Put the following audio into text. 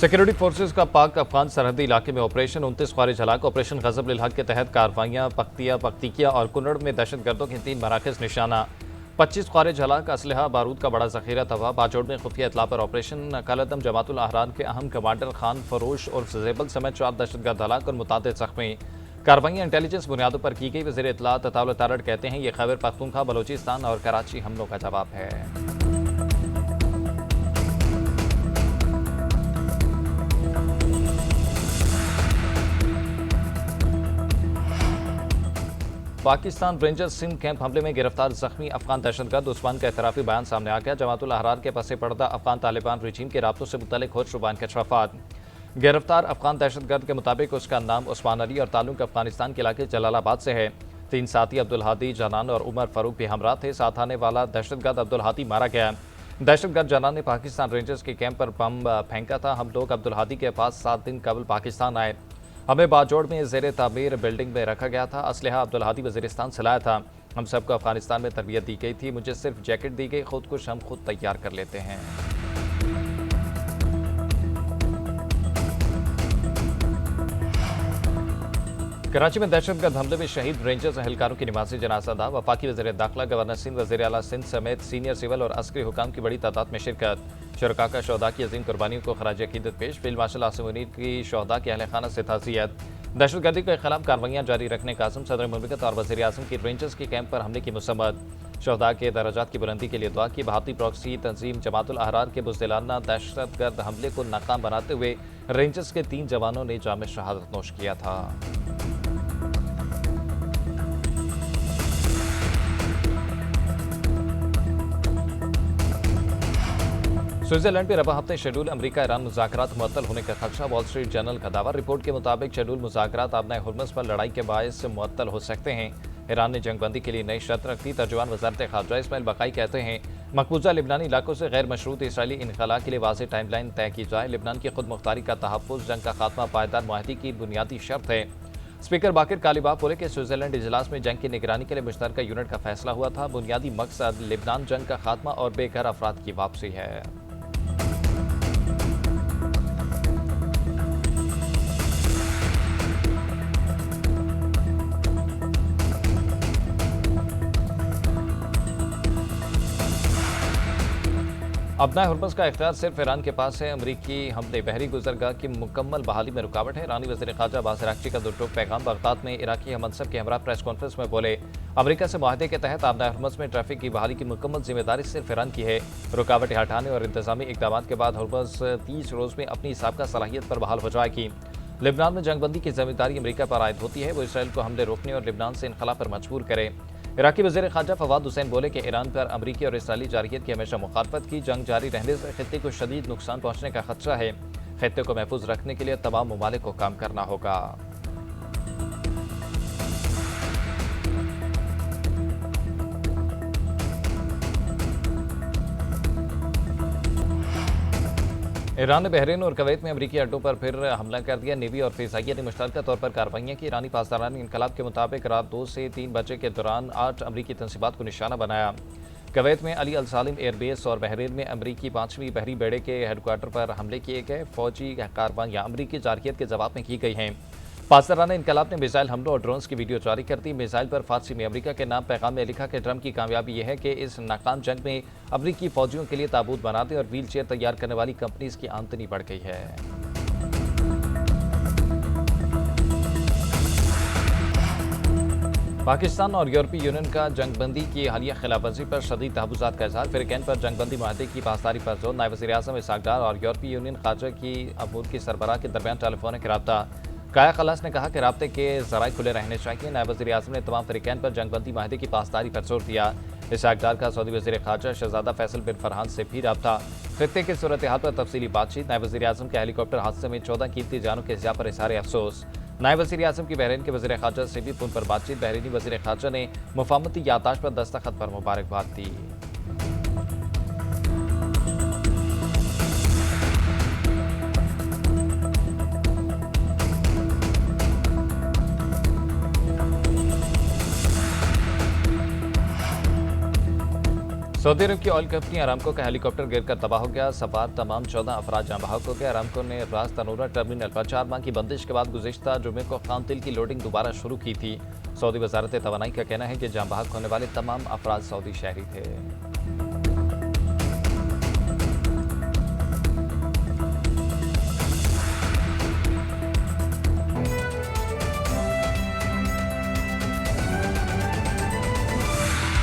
Security forces का पाक अफगान सरहदी इलाके में ऑपरेशन 29 ख्वारिज हलाक। ऑपरेशन गजब लिल हक के तहत कार्रवाइयाँ पख्तिया, पख्तिकिया और कुन्नड़ में दहशतगर्दों के 3 मराकज निशाना। 25 ख्वारिज हलाक, असलहा बारूद का बड़ा जखीरा तबाह। बाजोड़ में खुफिया इतला पर ऑपरेशन कलदम जमातुल अहरार के अहम कमांडर खान फरोश और जेबल समेत 4 दहशतगर्द हलाक और मुतादिद जख्मी। कार्रवाइयाँ इंटेलिजेंस बुनियादों पर की गई। वज़ीर इत्तलात अताउल तारड़ कहते हैं ये खैबर पख्तूनख्वा, बलोचिस्तान और कराची हमलों का जवाब है। पाकिस्तान रेंजर्स सिंध कैंप हमले में गिरफ्तार जख्मी अफगान दहशतगर्द उस्मान का एतराफी बयान सामने आ गया। जमातुल अहरार के पसे पर्दा अफगान तालिबान रिजीम के राब्तों से मुतल्लिक हो चुका इंकशाफात। गिरफ्तार अफगान दहशतगर्द के मुताबिक उसका नाम उस्मान अली और ताल्लुक अफगानिस्तान के इलाके जलालाबाद से है। 3 साथी अब्दुल हादी, जनान और उमर फारूक भी हमरा थे। साथ आने वाला दहशतगर्द अब्दुल हादी मारा गया। दहशतगर्द जनान ने पाकिस्तान रेंजर्स के कैंप पर बम फेंका था। हम लोग अब्दुल हादी के पास 7 दिन कबल पाकिस्तान आए। हमें बाजोड़ में ज़ेर तामीर बिल्डिंग में रखा गया था। असलहा अब्दुल हादी वज़ीरिस्तान से लाया था। हम सबको अफगानिस्तान में तरबियत दी गई थी। मुझे सिर्फ जैकेट दी गई, खुद कुछ हम खुद तैयार कर लेते हैं। कराची में दहशतगर्द हमले में शहीद रेंजर्स एहलकारों की नमाज़ी जनाज़ा अदा। वफाकी वज़ीर दाखिला, गवर्नर सिंध, वज़ीर आला सिंध समेत सीनियर सिविल और अस्करी हुकाम की बड़ी तादाद में शिरकत। शुरका का शहदा की अजीम कुर्बानियों को खराज अकीदत पेश। फील्ड मार्शल आसिम मुनीर की शहदा के अहल खाना से ताज़ियत। दहशतगर्दी के खिलाफ कार्रवाइयाँ जारी रखने का आज़म। सदर मुमलिकत और वज़ीर आज़म की रेंजर्स के कैंप पर हमले की मुसम्मत। शहदा के दर्जात की बुलंदी के लिए दुआ की। भारतीय प्रॉक्सी तंजीम जमातुल अहरार के बुज़दिलाना दहशतगर्द हमले को नाकाम बनाते हुए रेंजर्स के 3 जवानों ने जाम शहादत नोश किया था। स्विट्जरलैंड में रबा हफ्ते शेड्यूल अमेरिका ईरान मुज़ाकरात मुअत्तल होने का खदशा। वॉल स्ट्रीट जर्नल का दावा। रिपोर्ट के मुताबिक शेड्यूल मुज़ाकरात आबनाए हुर्मुज़ पर लड़ाई के बायस मुअत्तल हो सकते हैं। ईरान ने जंगबंदी के लिए नई शर्त रख दी। तर्जुमान वज़ारत ख़ारजा इस्माइल बकाई कहते हैं मकबूजा लिबनानी इलाकों से गैर मशरूत इसराइली इनखला के लिए वाज़ेह टाइमलाइन तय की जाए। लिबनान की खुद मुख्तारी का तहफ़्फ़ुज़ जंग का खात्मा पायदार मुआहदे की बुनियादी शर्त है। स्पीकर बाकिर कालिबाफ बोले कि स्विट्जरलैंड इजलास में जंग की निगरानी के लिए मुश्तरका यूनिट का फैसला हुआ था। बुनियादी मकसद लिबनान जंग का खात्मा और बेघर अफराद की वापसी है। अपना हुर्मुज़ का इख्तियार सिर्फ ईरान के पास है। अमरीकी हमले बहरी गुजरगाह की मुकम्मल बहाली में रुकावट है। ईरानी वज़ीर ख़ारजा अब्बास अराग़ची का दुर्टोक पैगाम। बगदाद में इराकी हममनसब के हमरा प्रेस कॉन्फ्रेंस में बोले अमरीका से मुआहदे के तहत अपना हुर्मुज़ में ट्रैफिक की बहाली की मुकम्मल जिम्मेदारी सिर्फ ईरान की है। रुकावटें हटाने और इंतजामी इक़दाम के बाद हुर्मुज़ 30 रोज़ में अपनी साबिक़ा सलाहियत पर बहाल हो जाएगी। लिबनान में जंगबंदी की जिम्मेदारी अमरीका पर आयद होती है। वो इसराइल को हमले रोकने और लिबनान से इनखला पर मजबूर करे। इराकी वज़ीर ख़ारजा फवाद हुसैन बोले कि ईरान पर अमरीकी और इसराइली जारहियत की हमेशा मुखालफत की। जंग जारी रहने से खित्ते को शदीद नुकसान पहुँचने का खदशा है। खित्ते को महफूज रखने के लिए तमाम ममालिक को काम करना होगा। ईरान ने बहरीन और कवैत में अमरीकी अड्डों पर फिर हमला कर दिया। नेवी और फ़िज़ाइया ने मुश्तरका तौर पर कार्रवाइयाँ की। ईरानी पासदारान इनकलाब के मुताबिक रात 2 से 3 बजे के दौरान 8 अमरीकी तंसीबात को निशाना बनाया। कवैत में अली अल सालिम एयरबेस और बहरीन में अमरीकी 5वीं बहरी बेड़े के हेडक्वार्टर पर हमले किए गए। फौजी कार्रवाइयाँ अमरीकी जारहियत के जवाब में की गई हैं। पासदारान इनकलाब ने मिसाइल हमलों और ड्रोन्स की वीडियो जारी कर दी। मिसाइल पर फारसी में अमरीका के नाम पैगाम में लिखा कि ट्रंप की कामयाबी यह है कि इस नाकाम जंग में अमरीकी फौजियों के लिए ताबूत बनाने और व्हील चेयर तैयार करने वाली कंपनीज की आमदनी बढ़ गई है। पाकिस्तान और यूरोपीय यूनियन का जंगबंदी की हालिया खिलाफवर्जी पर शदीद तहफ़्फ़ुज़ात का इज़हार। फ़िरक़ैन पर जंगबंदी मुआहदे की पासदारी पर जोर। नायब वज़ीर आज़म इसहाक़ डार और यूरोपीय यूनियन ख़ारजा की अमूर की सरबराह के दरमियान टेलीफोनिक रब्ता। काया खलास ने कहा कि राब्ते के ज़राए खुले रहने चाहिए। नायब वज़ीर आज़म ने तमाम फ़िरक़ैन पर जंगबंदी मुआहदे की पासदारी पर जोर दिया। इसहाक़ डार का सऊदी वज़ीर ख़ारजा शहज़ादा फैसल बिन फरहान से भी रब्ता। खित्ते की सूरत हाल पर तफसीली बातचीत। नायब वज़ीर आज़म के हेलीकॉप्टर हादसे में 14 कीमती जानों के ज़िया पर इज़हार अफसोस। नायब वज़ीर आज़म की बहरीन के वज़ीर ख़ारजा से भी फ़ोन पर बातचीत। बहरीनी वज़ीर ख़ारजा ने मुफ़ाहमती यादाश्त पर दस्तखत पर मुबारकबाद दी। सऊदी अरब की ऑयल कंपनी अरामको का हेलीकॉप्टर गिरकर तबाह हो गया। सवार तमाम 14 अफराद जाँ बहक हो गए। अरामको ने रास तनूरा टर्मिनल पर 4 माह की बंदिश के बाद गुज़िश्ता जुमे को खाम तेल की लोडिंग दोबारा शुरू की थी। सऊदी वजारत तवानाई का कहना है कि जाँ बहक होने वाले तमाम अफराद सऊदी शहरी थे।